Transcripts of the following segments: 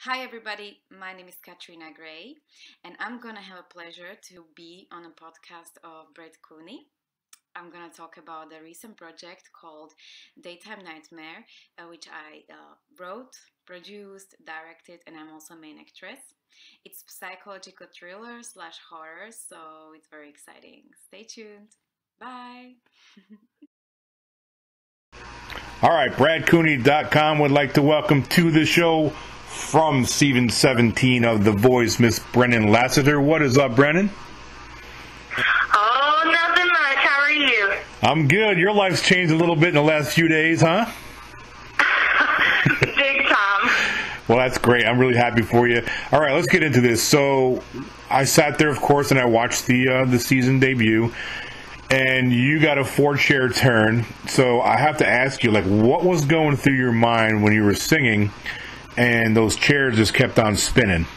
Hi everybody, my name is Katrina Gray and I'm gonna have a pleasure to be on a podcast of Brett Cooney. I'm gonna talk about a recent project called Daytime Nightmare, which I wrote, produced, directed, and I'm also main actress. It's psychological thriller slash horror, so it's very exciting. Stay tuned. Bye. All right, BradCooney.com would like to welcome to the show from season 17 of The Voice, Miss Brennan Lassiter. What is up, Brennan? Oh, nothing much. How are you? I'm good. Your life's changed a little bit in the last few days, huh? Big time. Well, that's great. I'm really happy for you. All right, let's get into this. So I sat there, of course, and I watched the season debut. And you got a 4-chair turn, so I have to ask you, what was going through your mind when you were singing and those chairs just kept on spinning?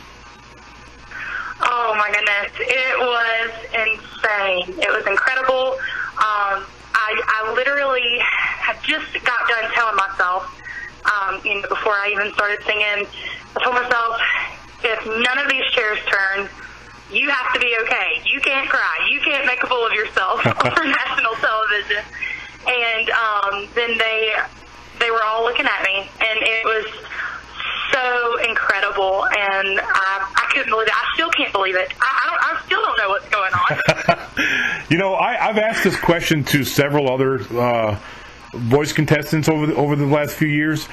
Oh, my goodness. It was insane. It was incredible. I literally had just got done telling myself, before I even started singing, I told myself, if none of these chairs turn, you have to be okay. You can't cry. You can't make a fool of yourself on national television. And then they were all looking at me, and it was so incredible. And I couldn't believe it. I still can't believe it. I still don't know what's going on. I've asked this question to several other voice contestants over the last few years,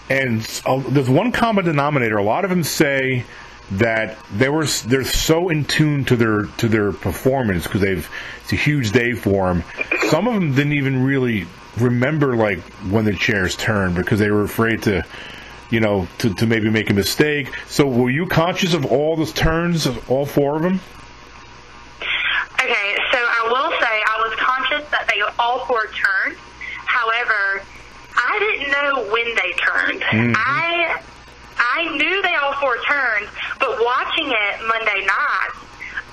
and there's one common denominator. A lot of them say that they're so in tune to their performance because it's a huge day for them. Some of them didn't even really remember when the chairs turned because they were afraid to maybe make a mistake. So were you conscious of all those turns, all 4 of them? Okay, so I will say I was conscious that they all 4 turned. However, I didn't know when they turned. Mm-hmm. I knew they all 4 turned, but watching it Monday night,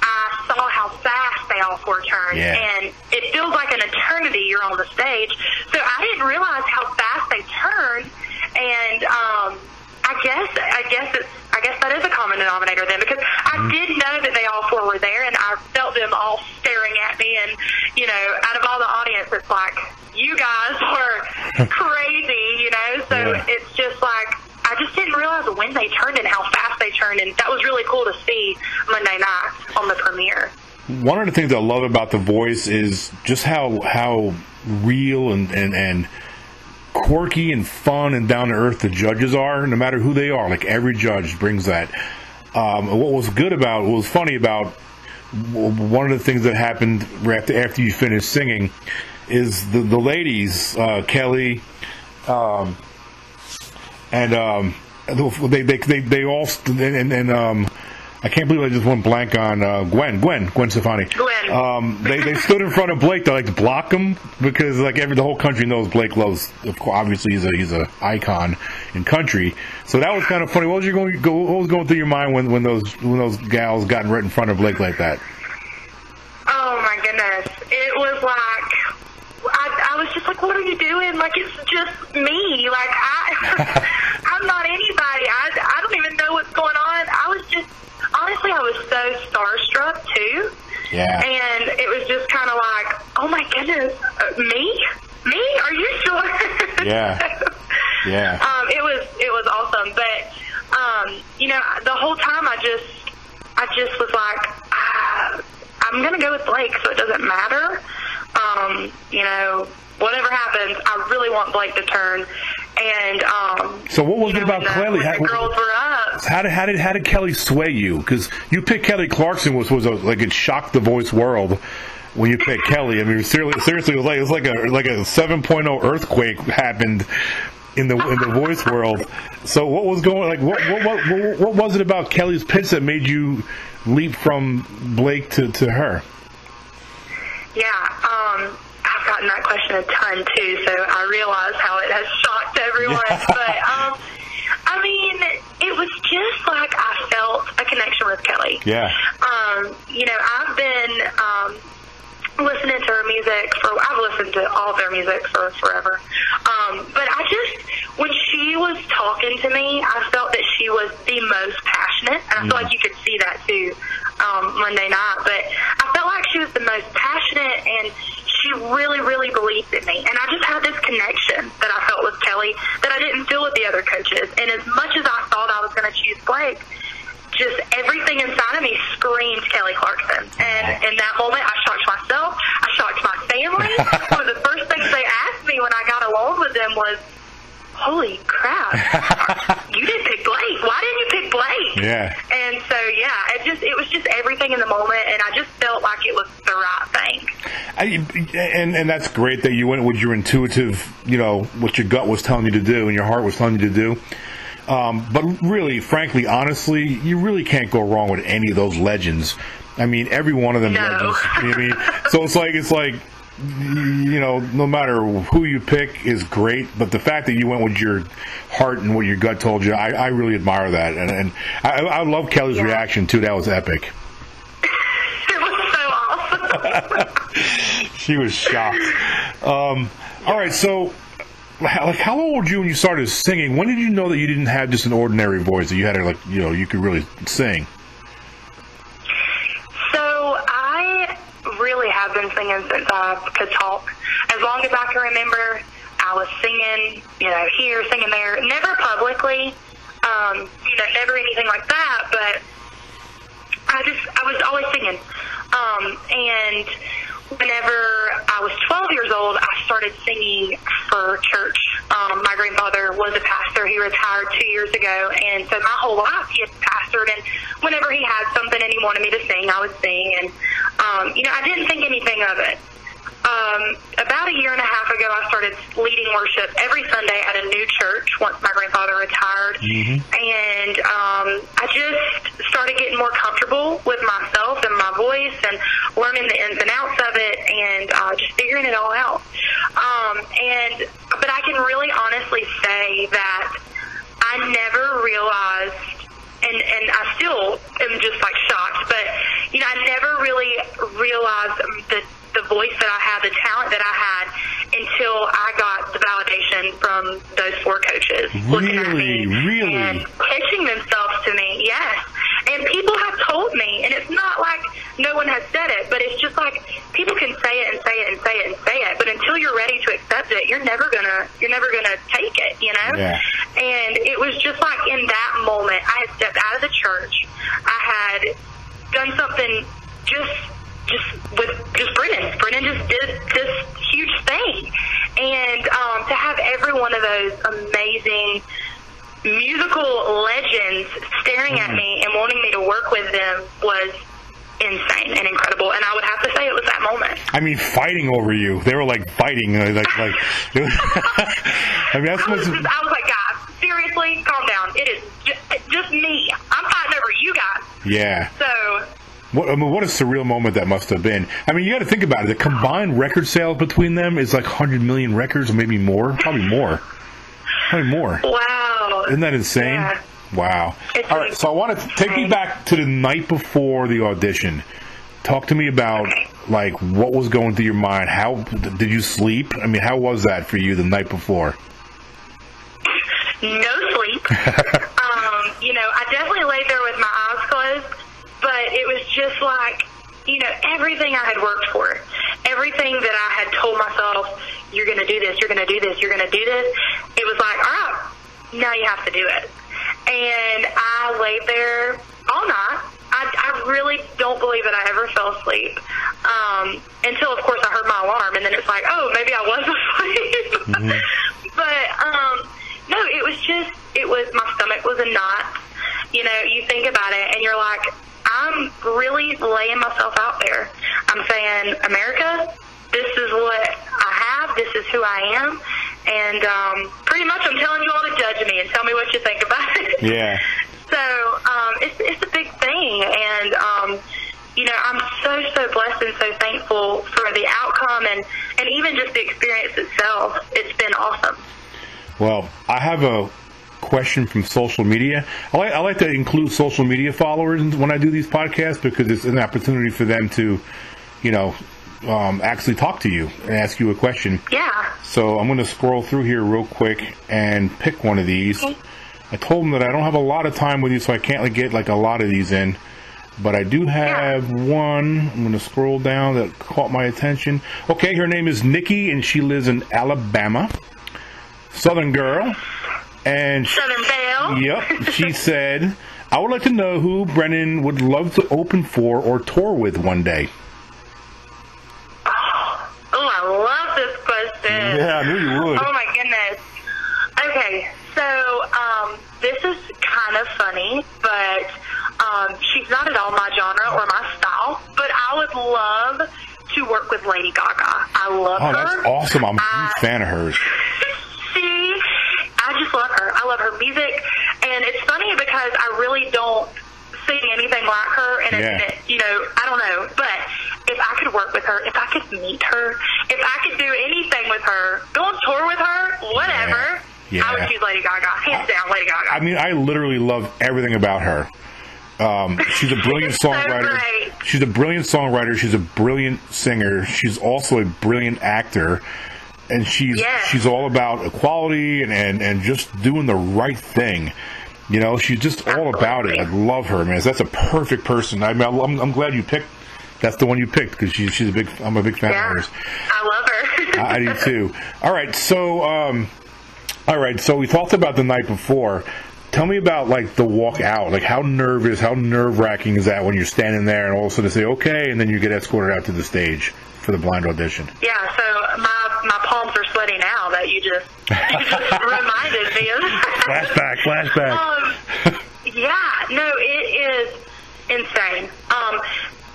I saw how fast they all 4 turned, and it feels like an eternity you're on the stage. So I didn't realize how fast they turned, and I guess that is a common denominator then, because I did know that they all 4 were there, and I felt them all staring at me, and out of all the audience, it's like, you guys are crazy, so it's just like, I just didn't realize when they turned and how fast they turned, and that was really cool to see Monday night on the premiere. One of the things I love about The Voice is just how real and quirky and fun and down to earth the judges are, no matter who they are. Every judge brings that. What was funny about one of the things that happened after you finished singing is the ladies, Kelly, and they all I can't believe I just went blank on Gwen Stefani. They stood in front of Blake to block him because the whole country knows Blake loves. Obviously, he's a icon in country. So that was kind of funny. What was going through your mind when those gals got right in front of Blake like that? Oh my goodness! It was like I was just like, what are you doing? It's just me. I'm not anybody. I don't even know what's going on. Honestly, I was so starstruck too. Yeah. And it was just kind of like, oh my goodness, me? Are you sure? Yeah. Yeah. It was awesome, but the whole time I just was like, I'm gonna go with Blake, so it doesn't matter. Whatever happens, I really want Blake to turn. And so what was it about Kelly? The girls were up. How did Kelly sway you? Because you picked Kelly Clarkson, it shocked the voice world when you picked Kelly. I mean, seriously, it was like a 7.0 earthquake happened in the voice world. So what was going what was it about Kelly's pitch that made you leap from Blake to her? Yeah, I've gotten that question a ton too, so I realize how it has shocked everyone. But it was just like I felt a connection with Kelly. Yeah. I've been listening to her music I've listened to all of their music for forever. But when she was talking to me, I felt that she was the most passionate, and I feel like you could see that too Monday night. But I felt like she was the most passionate, and she really, really believed in me. And I just had this connection that I felt with Kelly that I didn't feel with the other coaches. And as much as I thought I was going to choose Blake, just everything inside of me screamed Kelly Clarkson. And in that moment, I shocked myself. I shocked my family. One of the first things they asked me when I got along with them was, holy crap, you didn't pick Blake. Why didn't you pick Blake? Yeah. And so, it was just everything in the moment, and I just felt like it was the right thing. And that's great that you went with your intuitive, what your gut was telling you to do and your heart was telling you to do. But really, frankly, honestly, you really can't go wrong with any of those legends. I mean, every one of them legends. You know what I mean? So it's like, no matter who you pick is great, but the fact that you went with your heart and what your gut told you, I really admire that. And I love Kelly's reaction, too. That was epic. It was so awesome. She was shocked. All right, so... how old were you when you started singing? When did you know that you didn't have just an ordinary voice, that you had you could really sing? So I really have been singing since I could talk. As long as I can remember, I was singing, here, singing there. Never publicly, never anything like that, but I was always singing. And whenever I was 12 years old, I started singing for church. My grandfather was a pastor. He retired 2 years ago, and so my whole life he had pastored, and whenever he had something and he wanted me to sing, I would sing, and, I didn't think anything of it. About a year and a half ago, I started leading worship every Sunday at a new church once my grandfather retired. And I just started getting more comfortable with myself and my voice and learning the ins and outs of it and just figuring it all out. But I can really honestly say that I never realized, and I still am just like shocked, but I never really realized the voice that I had, the talent that I had, until I got the validation from those 4 coaches looking at me and pitching themselves to me. Yes. And people have told me, and it's not like no one has said it, but it's just like people can say it and say it and say it and say it, but until you're ready to accept it, you're never gonna take it, Yeah. And it was just like in that moment, I had stepped out of the church. I had done something just with Brennan. Brennan just did this huge thing. And to have every one of those amazing musical legends staring at me and wanting me to work with them was insane and incredible. And I would have to say it was that moment. I mean, fighting over you. They were like fighting. I mean, that's I was like, guys, seriously, calm down. It is just me. I'm fighting over you guys. Yeah. So... What a surreal moment that must have been. I mean, you got to think about it. The combined record sales between them is like 100 million records, or maybe more. Probably more. Wow. Isn't that insane? Yeah. Wow. All right, so I want to take me back to the night before the audition. Talk to me about, what was going through your mind. How did you sleep? I mean, how was that for you the night before? No sleep. I definitely laid there with my eyes closed. But it was just like, everything I had worked for, everything that I had told myself, you're going to do this, you're going to do this, you're going to do this, it was like, all right, now you have to do it. And I laid there all night. I really don't believe that I ever fell asleep until, of course, I heard my alarm, and then it's like, oh, maybe I was asleep. But, no, my stomach was in knots. You think about it, and you're like, I'm really laying myself out there. I'm saying, America, this is what I have. This is who I am. And pretty much I'm telling you all to judge me and tell me what you think about it. Yeah. So it's a big thing. And, I'm so blessed and so thankful for the outcome and even just the experience itself. It's been awesome. Well, I have a question from social media. I like to include social media followers when I do these podcasts because it's an opportunity for them to, actually talk to you and ask you a question. Yeah. So I'm going to scroll through here real quick and pick one of these. Okay. I told him that I don't have a lot of time with you, so I can't get a lot of these in. But I do have one. I'm going to scroll down that caught my attention. Okay, her name is Nikki, and she lives in Alabama. Southern girl. And Southern Belle. Yep. She said, I would like to know who Brennan would love to open for or tour with one day. Oh, I love this question. Yeah, I knew you would. Oh, my goodness. Okay, so this is kind of funny, but she's not at all my genre or my style, but I would love to work with Lady Gaga. I love her. Oh, that's awesome. I'm a huge fan of hers. I just love her. I love her music, and it's funny because I really don't sing anything like her, and I don't know, but if I could work with her, if I could meet her, if I could do anything with her, go on tour with her, whatever, I would choose Lady Gaga. Hands down, Lady Gaga. I mean, I literally love everything about her. She's a brilliant songwriter. She's a brilliant songwriter. She's a brilliant singer. She's also a brilliant actor. And she's all about equality and just doing the right thing. You know, she's just all about it. I love her, man. That's a perfect person. I'm glad you picked. That's the one you picked because I'm a big fan of hers. I love her. I do too. All right, so we talked about the night before. Tell me about the walk out. How nerve-wracking is that when you're standing there and all of a sudden they say okay, and then you get escorted out to the stage for the blind audition? Yeah. So my palms are sweaty now that you just reminded me of. Flashback. It is insane.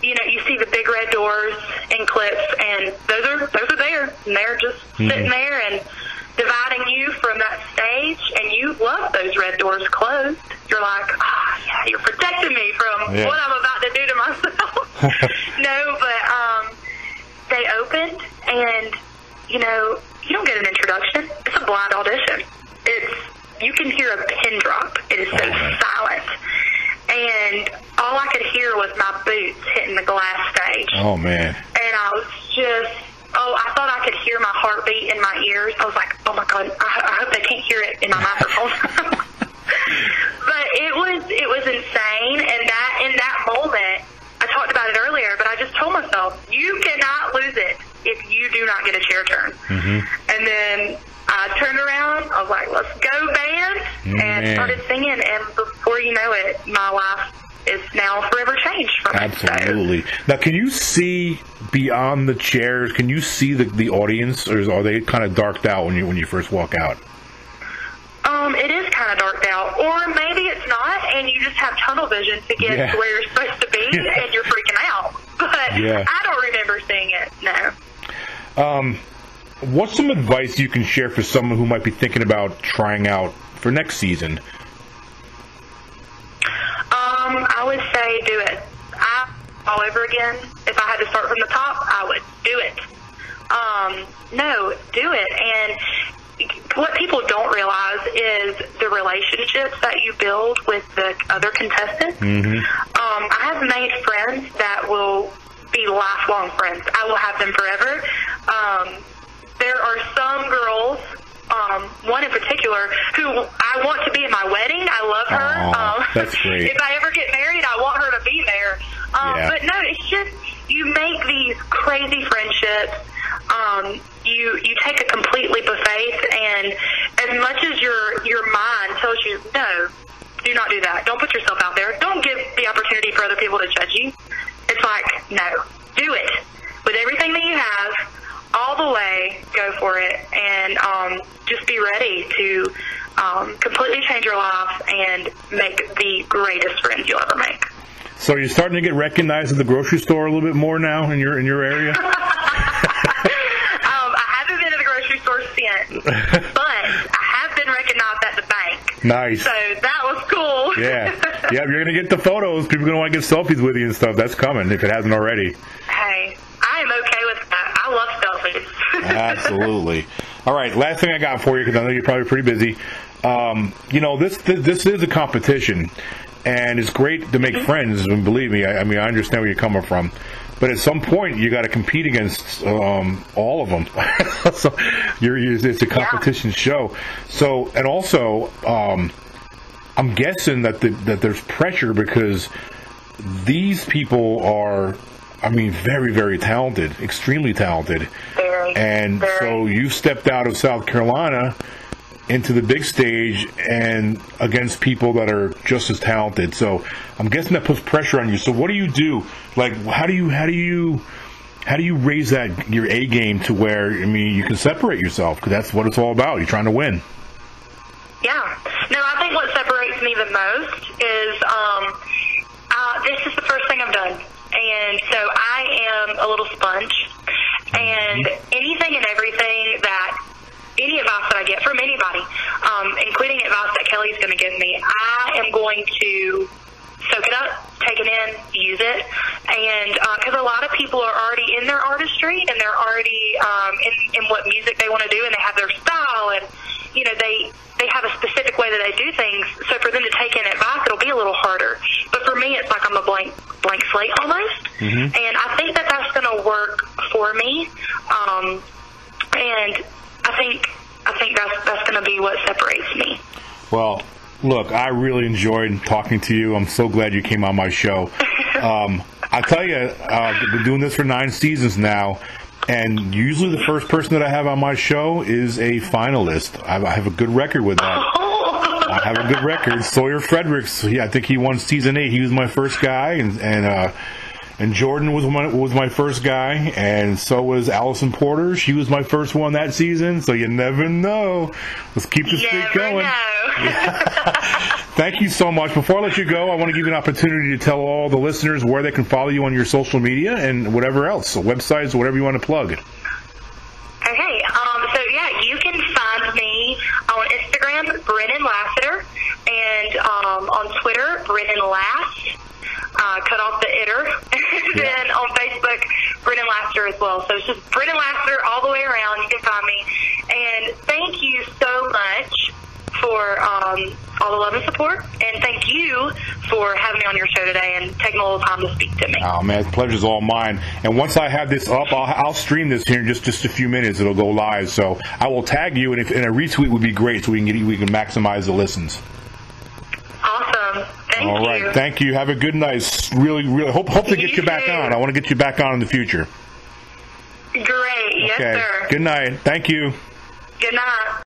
You see the big red doors in clips, and those are there, and they're just sitting there and dividing you from that stage, and you love those red doors closed. You're like, you're protecting me from what I'm about to do to myself. No, but they opened, and you don't get an introduction. It's a blind audition. You can hear a pin drop. It is so silent. And all I could hear was my boots hitting the glass stage. Oh, man. And I was just, I thought I could hear my heartbeat in my ears. I was like, oh, my God, I hope they can't hear it in my microphone. But it was insane. And in that moment, I talked about it earlier, but I just told myself, you cannot lose it if you do not get a chair turn. Mm-hmm. And then I turned around, I was like, let's go, band, and started singing, and before you know it, my life is now forever changed from it. Absolutely. Now, can you see beyond the chairs? Can you see the audience, or are they kind of darked out when you first walk out? It is kind of darked out, or maybe it's not, and you just have tunnel vision to get to where you're supposed to be, and you're freaking out. But I don't remember seeing it, no. What's some advice you can share for someone who might be thinking about trying out for next season? I would say do it. All over again. If I had to start from the top, I would do it. No, do it. And what people don't realize is the relationships that you build with the other contestants. Mm-hmm. I have made friends that will be lifelong friends. I will have them forever. There are some girls, one in particular, who I want to be at my wedding. I love her. That's great. If I ever get married, I want her to be there. But no, it's just you make these crazy friendships. You take a complete leap of faith, and as much as your mind tells you, no, do not do that. Don't put yourself out there. Don't give the opportunity for other people to judge you. It's like, no, do it. With everything that you have, all the way, go for it, and just be ready to completely change your life and make the greatest friends you'll ever make. So you're starting to get recognized at the grocery store a little bit more now in your area? I haven't been at the grocery store since, but I have been recognized at the bank. Nice. So that was cool. Yeah, you're going to get the photos. People are going to want to get selfies with you and stuff. That's coming if it hasn't already. Hey, I am okay with that. I love selfies. Absolutely. All right, last thing I got for you, because I know you're probably pretty busy. This is a competition, and it's great to make friends. And believe me, I understand where you're coming from. But at some point, you got to compete against all of them. So it's a competition show. So, and also, I'm guessing that there's pressure because these people are, I mean, very, very talented, extremely talented. And so you stepped out of South Carolina into the big stage and against people that are just as talented. So I'm guessing that puts pressure on you. So what do you do? Like, how do you raise that your A game to where, I mean, you can separate yourself, because that's what it's all about. You're trying to win. Yeah. No, I think what separates me the most is this is the first thing I've done. And so I am a little sponge. And anything and everything any advice that I get from anybody, including advice that Kelly's going to give me, I am going to soak it up, take it in, use it. And because a lot of people are already in their artistry and they're already in what music they want to do, and they have their style, and you know they have a specific way that they do things. So for them to take in advice, it'll be a little harder. But for me, it's like I'm a blank slate almost. And I think that that's going to work for me. And I think that's going to be what separates me. Well, look, I really enjoyed talking to you. I'm so glad you came on my show. I tell you, I've been doing this for 9 seasons now, and usually the first person that I have on my show is a finalist. I have a good record with that. I have a good record. Sawyer Fredericks, I think he won season 8. He was my first guy, and Jordan was my first guy, and so was Allison Porter. She was my first one that season, so you never know. Let's keep the streak going. Thank you so much. Before I let you go, I want to give you an opportunity to tell all the listeners where they can follow you on your social media and whatever else, so websites, whatever you want to plug. Okay, so yeah, you can find me on Instagram, Brennan Lassiter, and on Twitter, Brennan Lass. Cut off the itter. And then on Facebook, Brennan Lassiter as well. So it's just Brennan Lassiter all the way around. You can find me. And thank you so much for all the love and support. And thank you for having me on your show today and taking a little time to speak to me. Oh, man, the pleasure's all mine. And once I have this up, I'll stream this here in just a few minutes. It'll go live. So I will tag you, and a retweet would be great so we can maximize the listens. Awesome. Thank you. All right. Thank you. Have a good night. Really hope to get you back on. I want to get you back on in the future. Great. Yes, okay. sir. Good night. Thank you. Good night.